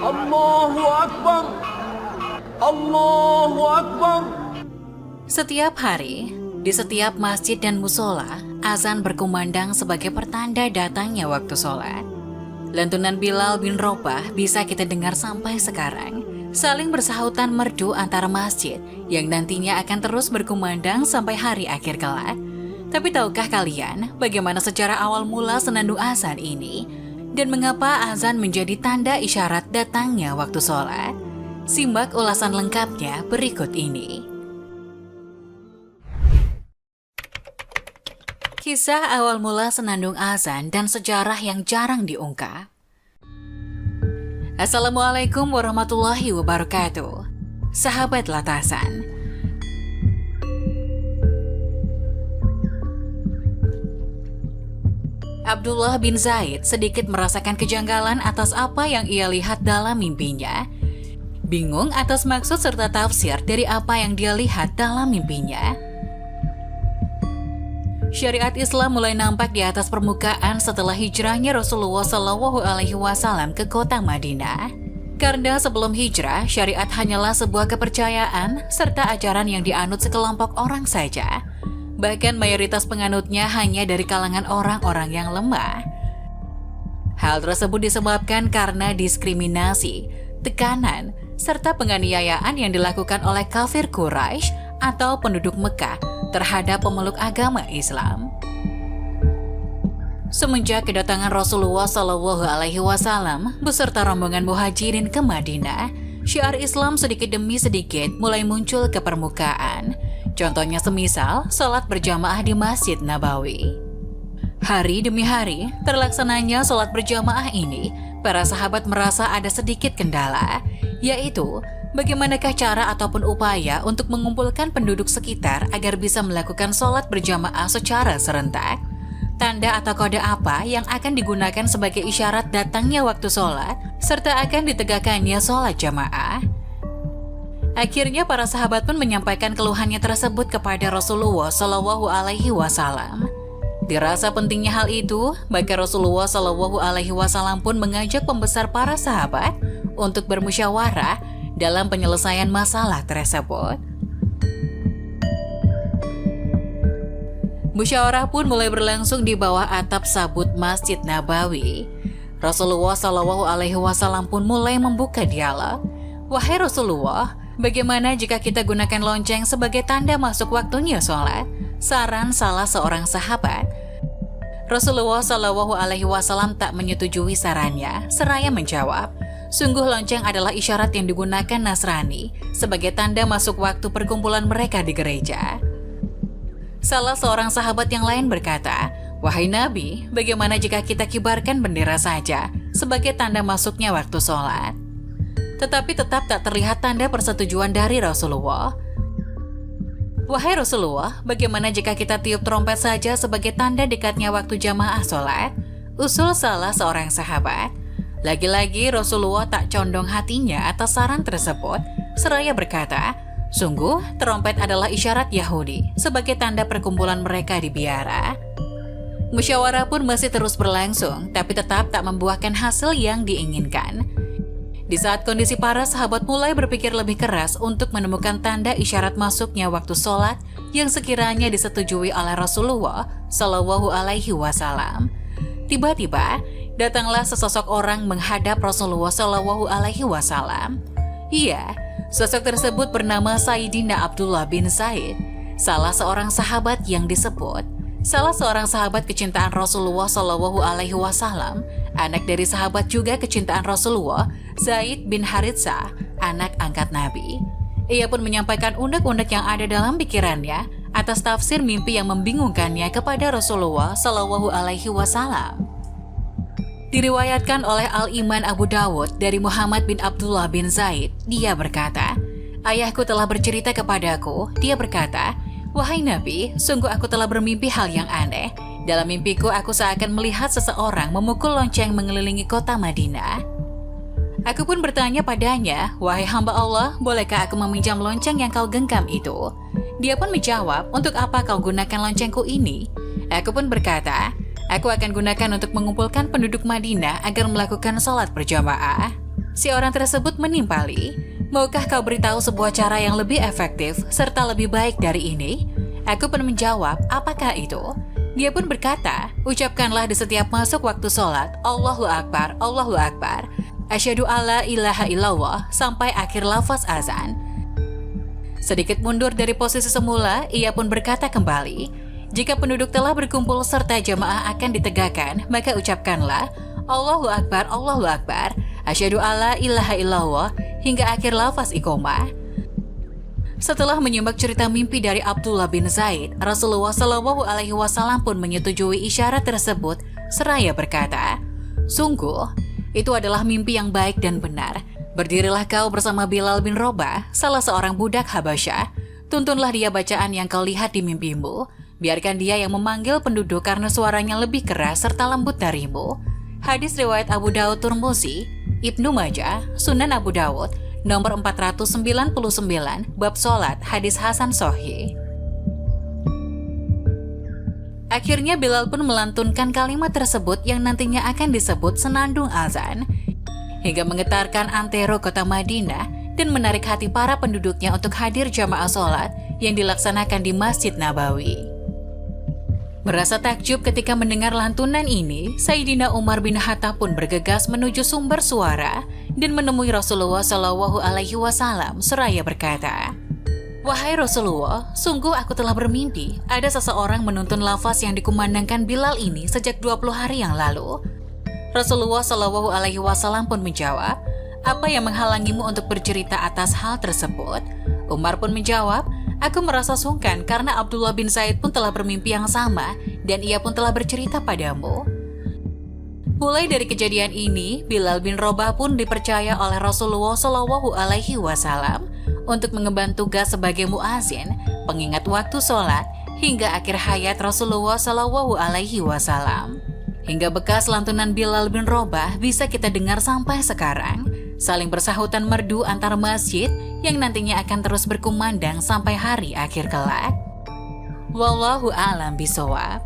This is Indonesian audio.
Allahu Akbar. Allahu Akbar. Setiap hari, di setiap masjid dan musola, azan berkumandang sebagai pertanda datangnya waktu sholat. Lantunan Bilal bin Rabah bisa kita dengar sampai sekarang, saling bersahutan merdu antara masjid yang nantinya akan terus berkumandang sampai hari akhir kelak. Tapi tahukah kalian bagaimana sejarah awal mula senandung azan ini? Dan mengapa azan menjadi tanda isyarat datangnya waktu sholat? Simak ulasan lengkapnya berikut ini. Kisah awal mula senandung azan dan sejarah yang jarang diungkap. Assalamualaikum warahmatullahi wabarakatuh. Sahabat Latasan. Abdullah bin Zaid sedikit merasakan kejanggalan atas apa yang ia lihat dalam mimpinya. Bingung atas maksud serta tafsir dari apa yang dia lihat dalam mimpinya. Syariat Islam mulai nampak di atas permukaan setelah hijrahnya Rasulullah SAW ke kota Madinah. Karena sebelum hijrah, syariat hanyalah sebuah kepercayaan serta ajaran yang dianut sekelompok orang saja. Bahkan mayoritas penganutnya hanya dari kalangan orang-orang yang lemah. Hal tersebut disebabkan karena diskriminasi, tekanan, serta penganiayaan yang dilakukan oleh kafir Quraisy atau penduduk Mekah terhadap pemeluk agama Islam. Semenjak kedatangan Rasulullah SAW beserta rombongan muhajirin ke Madinah, syiar Islam sedikit demi sedikit mulai muncul ke permukaan. Contohnya semisal sholat berjamaah di Masjid Nabawi. Hari demi hari terlaksananya sholat berjamaah ini, para sahabat merasa ada sedikit kendala, yaitu bagaimanakah cara ataupun upaya untuk mengumpulkan penduduk sekitar agar bisa melakukan sholat berjamaah secara serentak. Tanda atau kode apa yang akan digunakan sebagai isyarat datangnya waktu sholat, serta akan ditegakkannya sholat jamaah. Akhirnya para sahabat pun menyampaikan keluhannya tersebut kepada Rasulullah SAW. Dirasa pentingnya hal itu, maka Rasulullah SAW pun mengajak pembesar para sahabat untuk bermusyawarah dalam penyelesaian masalah tersebut. Musyawarah pun mulai berlangsung di bawah atap sabut Masjid Nabawi. Rasulullah SAW pun mulai membuka dialog. Wahai Rasulullah, bagaimana jika kita gunakan lonceng sebagai tanda masuk waktunya sholat? Saran salah seorang sahabat. Rasulullah SAW tak menyetujui sarannya, seraya menjawab, sungguh lonceng adalah isyarat yang digunakan Nasrani sebagai tanda masuk waktu perkumpulan mereka di gereja. Salah seorang sahabat yang lain berkata, wahai Nabi, bagaimana jika kita kibarkan bendera saja sebagai tanda masuknya waktu sholat? Tetapi tetap tak terlihat tanda persetujuan dari Rasulullah. Wahai Rasulullah, bagaimana jika kita tiup trompet saja sebagai tanda dekatnya waktu jamaah sholat? Usul salah seorang sahabat. Lagi-lagi Rasulullah tak condong hatinya atas saran tersebut, seraya berkata, sungguh trompet adalah isyarat Yahudi sebagai tanda perkumpulan mereka di biara. Musyawarah pun masih terus berlangsung, tapi tetap tak membuahkan hasil yang diinginkan. Di saat kondisi para sahabat mulai berpikir lebih keras untuk menemukan tanda isyarat masuknya waktu sholat yang sekiranya disetujui oleh Rasulullah SAW. Tiba-tiba, datanglah sesosok orang menghadap Rasulullah SAW. Iya, sosok tersebut bernama Sayyidina Abdullah bin Zaid, salah seorang sahabat yang disebut salah seorang sahabat kecintaan Rasulullah SAW, anak dari sahabat juga kecintaan Rasulullah, Zaid bin Haritsah, anak angkat Nabi. Ia pun menyampaikan unek-unek yang ada dalam pikirannya atas tafsir mimpi yang membingungkannya kepada Rasulullah SAW. Diriwayatkan oleh Al-Iman Abu Dawud dari Muhammad bin Abdullah bin Zaid, dia berkata, ayahku telah bercerita kepadaku, dia berkata, wahai Nabi, sungguh aku telah bermimpi hal yang aneh. Dalam mimpiku aku seakan melihat seseorang memukul lonceng mengelilingi kota Madinah. Aku pun bertanya padanya, wahai hamba Allah, bolehkah aku meminjam lonceng yang kau genggam itu? Dia pun menjawab, untuk apa kau gunakan loncengku ini? Aku pun berkata, aku akan gunakan untuk mengumpulkan penduduk Madinah agar melakukan sholat berjamaah. Si orang tersebut menimpali, "Maukah kau beritahu sebuah cara yang lebih efektif serta lebih baik dari ini?" Aku pun menjawab, "Apakah itu?" Dia pun berkata, "Ucapkanlah di setiap masuk waktu sholat, Allahu Akbar, Allahu Akbar, asyhadu alla ilaha illallah," sampai akhir lafaz azan. Sedikit mundur dari posisi semula, ia pun berkata kembali, "Jika penduduk telah berkumpul serta jamaah akan ditegakkan, maka ucapkanlah, Allahu Akbar, asyhadu alla ilaha illallah," hingga akhir lafaz iqomah. Setelah menyimak cerita mimpi dari Abdullah bin Zaid, Rasulullah SAW pun menyetujui isyarat tersebut seraya berkata, "Sungguh, itu adalah mimpi yang baik dan benar. Berdirilah kau bersama Bilal bin Robah, salah seorang budak Habasyah. Tuntunlah dia bacaan yang kau lihat di mimpimu. Biarkan dia yang memanggil penduduk karena suaranya lebih keras serta lembut darimu." Hadis riwayat Abu Daud Turmuzi, Ibnu Majah, Sunan Abu Dawud, nomor 499, bab sholat, hadis Hasan Sahih. Akhirnya Bilal pun melantunkan kalimat tersebut yang nantinya akan disebut senandung azan, hingga menggetarkan antero kota Madinah dan menarik hati para penduduknya untuk hadir jamaah sholat yang dilaksanakan di Masjid Nabawi. Merasa takjub ketika mendengar lantunan ini, Sayyidina Umar bin Khattab pun bergegas menuju sumber suara dan menemui Rasulullah SAW seraya berkata, "Wahai Rasulullah, sungguh aku telah bermimpi ada seseorang menuntun lafaz yang dikumandangkan Bilal ini sejak 20 hari yang lalu." Rasulullah SAW pun menjawab, "Apa yang menghalangimu untuk bercerita atas hal tersebut?" Umar pun menjawab, "Aku merasa sungkan karena Abdullah bin Zaid pun telah bermimpi yang sama dan ia pun telah bercerita padamu." Mulai dari kejadian ini, Bilal bin Robah pun dipercaya oleh Rasulullah SAW untuk mengemban tugas sebagai muazin, pengingat waktu sholat, hingga akhir hayat Rasulullah SAW. Hingga bekas lantunan Bilal bin Robah bisa kita dengar sampai sekarang, saling bersahutan merdu antar masjid yang nantinya akan terus berkumandang sampai hari akhir kelak. Wallahu a'lam bishawab.